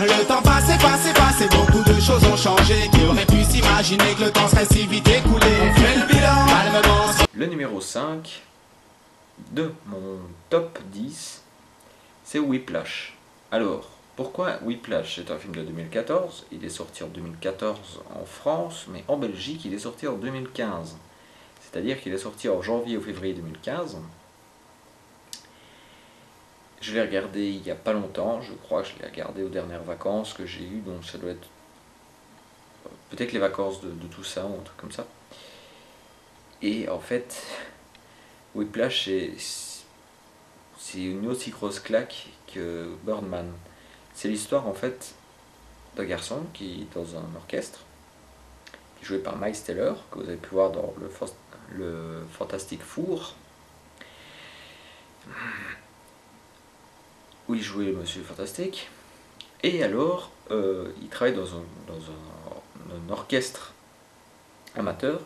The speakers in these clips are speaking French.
Le temps passé, beaucoup de choses ont changé. Qui aurait pu s'imaginer que le temps serait si vite écoulé? On fait le bilan, calmement. Le numéro 5 de mon top 10, c'est Whiplash. Alors, pourquoi Whiplash? C'est un film de 2014, il est sorti en 2014 en France, mais en Belgique il est sorti en 2015. C'est-à-dire qu'il est sorti en janvier ou février 2015. Je l'ai regardé il n'y a pas longtemps, je crois que je l'ai regardé aux dernières vacances que j'ai eues, donc ça doit être peut-être les vacances de Toussaint ou un truc comme ça. Et en fait, Whiplash c'est une aussi grosse claque que Birdman. C'est l'histoire en fait d'un garçon qui est dans un orchestre, qui est joué par Miles Teller, que vous avez pu voir dans le Fantastic Four, où il jouait Monsieur Fantastique. Et alors, il travaille dans un orchestre amateur,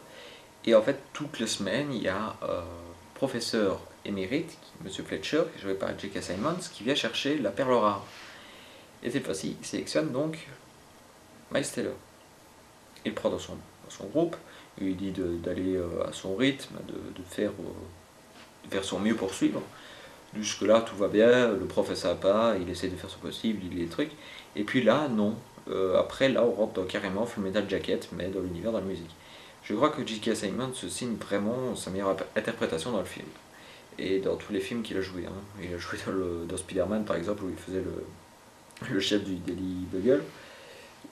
et en fait, toutes les semaines, il y a un professeur émérite, Monsieur Fletcher, qui est joué par J.K. Simmons, qui vient chercher la perle rare. Et cette fois-ci, il sélectionne donc Miles Teller. Il le prend dans son groupe, il lui dit d'aller à son rythme, de faire son mieux pour suivre. Jusque-là, tout va bien, le prof est sympa, il essaie de faire son possible, il lit les trucs. Et puis là, non. Après, là, on rentre carrément Full Metal Jacket, mais dans l'univers de la musique. Je crois que J.K. Simmons se signe vraiment sa meilleure interprétation dans le film. Et dans tous les films qu'il a joué. Hein. Il a joué dans Spider-Man, par exemple, où il faisait le chef du Daily Bugle,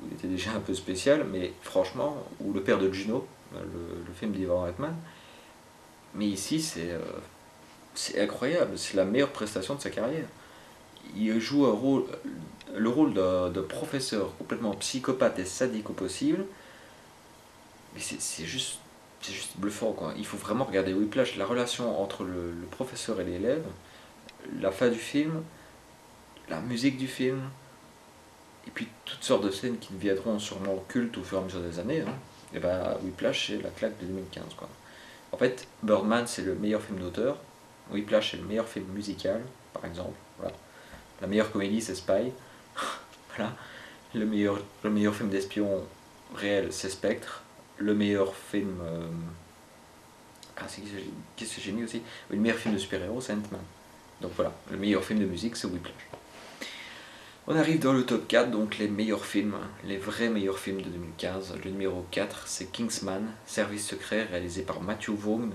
où il était déjà un peu spécial, mais franchement, ou le père de Juno, le film d'Ivan Reitman. Mais ici, c'est incroyable, c'est la meilleure prestation de sa carrière. Il joue le rôle de professeur complètement psychopathe et sadique au possible, mais c'est juste bluffant, quoi. Il faut vraiment regarder Whiplash, la relation entre le professeur et l'élève, la fin du film, la musique du film, et puis toutes sortes de scènes qui deviendront sûrement cultes au fur et à mesure des années. Hein. Et ben Whiplash, c'est la claque de 2015, quoi. En fait, Birdman, c'est le meilleur film d'auteur. Whiplash, c'est le meilleur film musical, par exemple. Voilà. La meilleure comédie, c'est Spy. Voilà. Le meilleur film d'espion réel, c'est Spectre. Le meilleur film... qu'est-ce que j'ai mis aussi? Le meilleur film de super-héros, c'est Ant-Man. Donc voilà, le meilleur film de musique, c'est Whiplash. On arrive dans le top 4, donc les meilleurs films, les vrais meilleurs films de 2015. Le numéro 4, c'est Kingsman, Service secret, réalisé par Matthew Vaughn,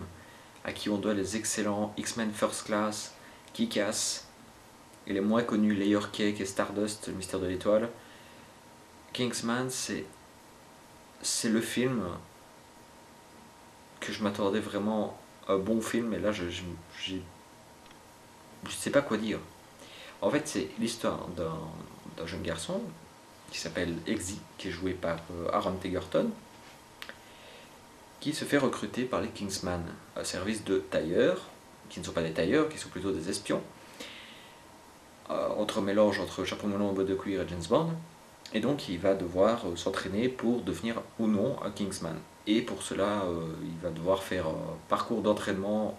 à qui on doit les excellents X-Men First Class, Kick-Ass, et les moins connus Layer Cake et Stardust, le mystère de l'étoile. Kingsman, c'est le film que je m'attendais vraiment à un bon film, et là je sais pas quoi dire. En fait, c'est l'histoire d'un jeune garçon qui s'appelle Eggsy, qui est joué par Aaron Egerton, qui se fait recruter par les Kingsman, à service de tailleurs, qui ne sont pas des tailleurs, qui sont plutôt des espions, mélange entre chapeau melon, boîte de cuir et James Bond, et donc il va devoir s'entraîner pour devenir ou non un Kingsman. Et pour cela, il va devoir faire un parcours d'entraînement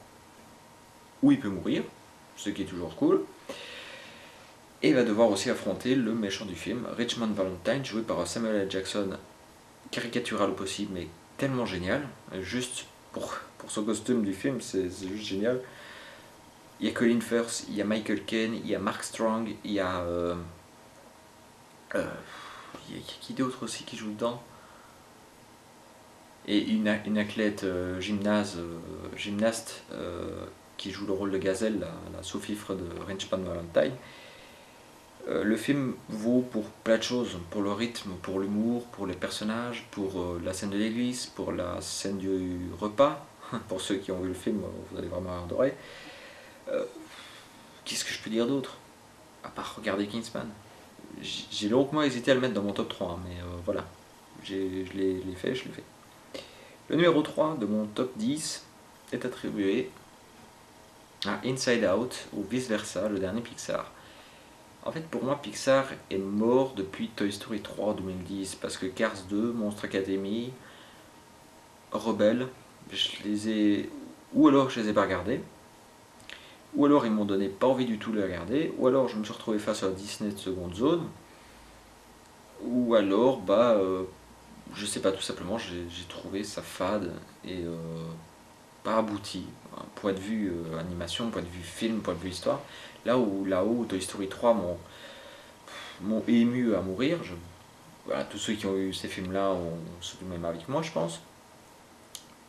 où il peut mourir, ce qui est toujours cool. Et il va devoir aussi affronter le méchant du film, Richmond Valentine, joué par Samuel L. Jackson, caricatural au possible, mais tellement génial. Juste pour son costume du film, c'est juste génial. Il y a Colin Firth, il y a Michael Caine, il y a Mark Strong, il y a qui d'autre aussi qui joue dedans? Et une athlète gymnaste qui joue le rôle de Gazelle, la sous-fifre de Richmond Valentine. Le film vaut pour plein de choses, pour le rythme, pour l'humour, pour les personnages, pour la scène de l'église, pour la scène du repas. Pour ceux qui ont vu le film, vous allez vraiment adorer. Qu'est-ce que je peux dire d'autre? À part regarder Kingsman. J'ai longuement hésité à le mettre dans mon top 3, mais voilà. Je l'ai fait. Le numéro 3 de mon top 10 est attribué à Inside Out, ou vice versa, le dernier Pixar. En fait, pour moi, Pixar est mort depuis Toy Story 3 en 2010, parce que Cars 2, Monster Academy, Rebelle, ou alors je les ai pas regardés, ou alors ils m'ont donné pas envie du tout de les regarder, ou alors je me suis retrouvé face à Disney de seconde zone, ou alors, je sais pas, tout simplement, j'ai trouvé ça fade et pas abouti. Point de vue animation, point de vue film, point de vue histoire. Là où Toy Story 3 m'ont ému à mourir. Voilà, tous ceux qui ont eu ces films-là sont du même avis que moi, je pense.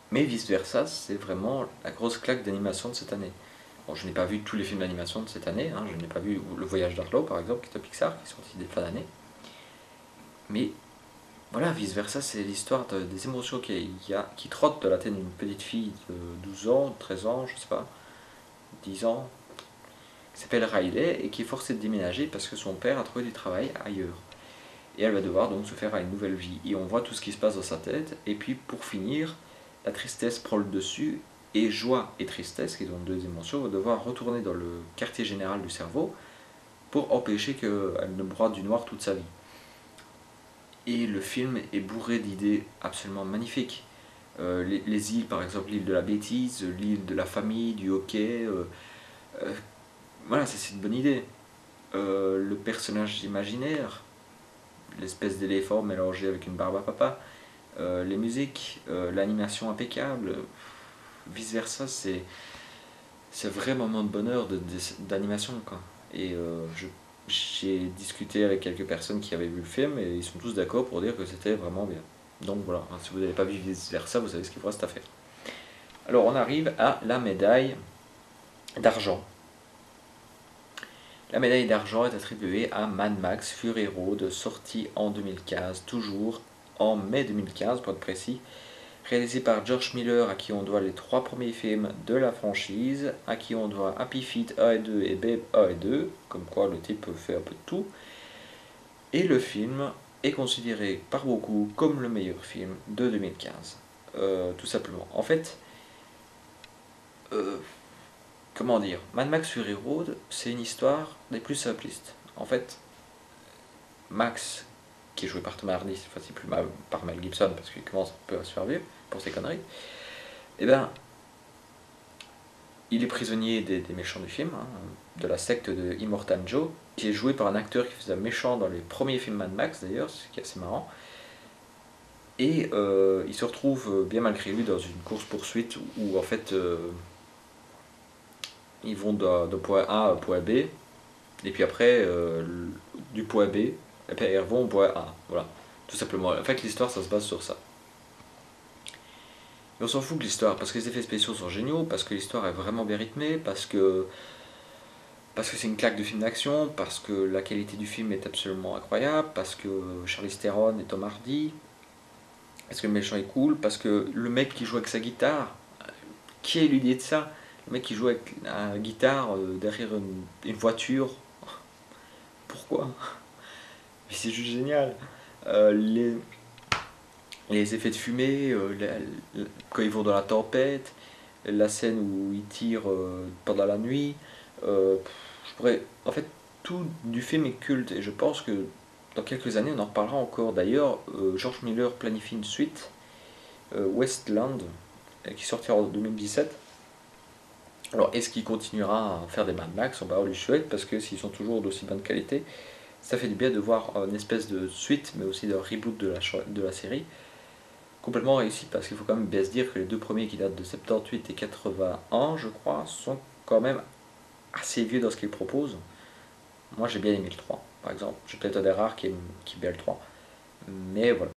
Mais vice versa, c'est vraiment la grosse claque d'animation de cette année. Bon, je n'ai pas vu tous les films d'animation de cette année, hein. Je n'ai pas vu Le Voyage d'Arlo par exemple, qui est un Pixar, qui est sorti dès fin d'année. Mais voilà, vice versa, c'est l'histoire des émotions qui trottent de la tête d'une petite fille de 12 ans, 13 ans, je sais pas, 10 ans, qui s'appelle Riley et qui est forcée de déménager parce que son père a trouvé du travail ailleurs. Et elle va devoir donc se faire à une nouvelle vie. Et on voit tout ce qui se passe dans sa tête. Et puis pour finir, la tristesse prend le dessus. Et joie et tristesse, qui sont deux émotions, vont devoir retourner dans le quartier général du cerveau pour empêcher qu'elle ne broie du noir toute sa vie. Et le film est bourré d'idées absolument magnifiques. Les îles, par exemple, l'île de la bêtise, l'île de la famille, du hockey. Voilà, c'est une bonne idée. Le personnage imaginaire, l'espèce d'éléphant mélangé avec une barbe à papa, les musiques, l'animation impeccable, vice versa, c'est un vrai moment de bonheur d'animation, quoi. Et j'ai discuté avec quelques personnes qui avaient vu le film et ils sont tous d'accord pour dire que c'était vraiment bien. Donc voilà, si vous n'avez pas vu vice versa, vous savez ce qu'il vous reste à faire. Alors on arrive à la médaille d'argent. La médaille d'argent est attribuée à Mad Max Fury Road, sorti en 2015, toujours en mai 2015 pour être précis, réalisé par George Miller, à qui on doit les 3 premiers films de la franchise, à qui on doit Happy Feet 1 et 2 et Babe 1 et 2, comme quoi le type fait un peu de tout. Et le film est considéré par beaucoup comme le meilleur film de 2015, tout simplement. En fait, comment dire, Mad Max Fury Road, c'est une histoire des plus simplistes. En fait, Max, qui est joué par Tom Hardy, cette fois-ci plus par Mel Gibson, parce qu'il commence un peu à se faire vieux pour ses conneries, et ben, il est prisonnier des méchants du film, hein, de la secte de Immortan Joe, qui est joué par un acteur qui faisait un méchant dans les premiers films Mad Max d'ailleurs, ce qui est assez marrant. Et il se retrouve bien malgré lui dans une course-poursuite où en fait ils vont de point A à point B, et puis après du point B, et puis ils vont au point A, voilà, tout simplement. En fait l'histoire ça se base sur ça. Et on s'en fout de l'histoire, parce que les effets spéciaux sont géniaux, parce que l'histoire est vraiment bien rythmée, parce que c'est une claque de film d'action, parce que la qualité du film est absolument incroyable, parce que Charlize Theron et Tom Hardy, parce que le méchant est cool, parce que le mec qui joue avec sa guitare, qui a eu l'idée de ça? Le mec qui joue avec la guitare derrière une voiture, pourquoi? Mais c'est juste génial. Les effets de fumée, quand ils vont dans la tempête, la scène où ils tirent pendant la nuit, en fait, tout du film est culte et je pense que dans quelques années on en reparlera encore. D'ailleurs, George Miller planifie une suite, Westland, qui sortira en 2017. Alors, est-ce qu'il continuera à faire des Mad Max? On lui souhaite, parce que s'ils sont toujours d'aussi bonne qualité, ça fait du bien de voir une espèce de suite, mais aussi de reboot de la série, complètement réussi, parce qu'il faut quand même bien se dire que les deux premiers qui datent de 78 et 81, je crois, sont quand même assez vieux dans ce qu'ils proposent. Moi j'ai bien aimé le 3, par exemple. Je suis peut-être un des rares qui aime bien le 3. Mais voilà.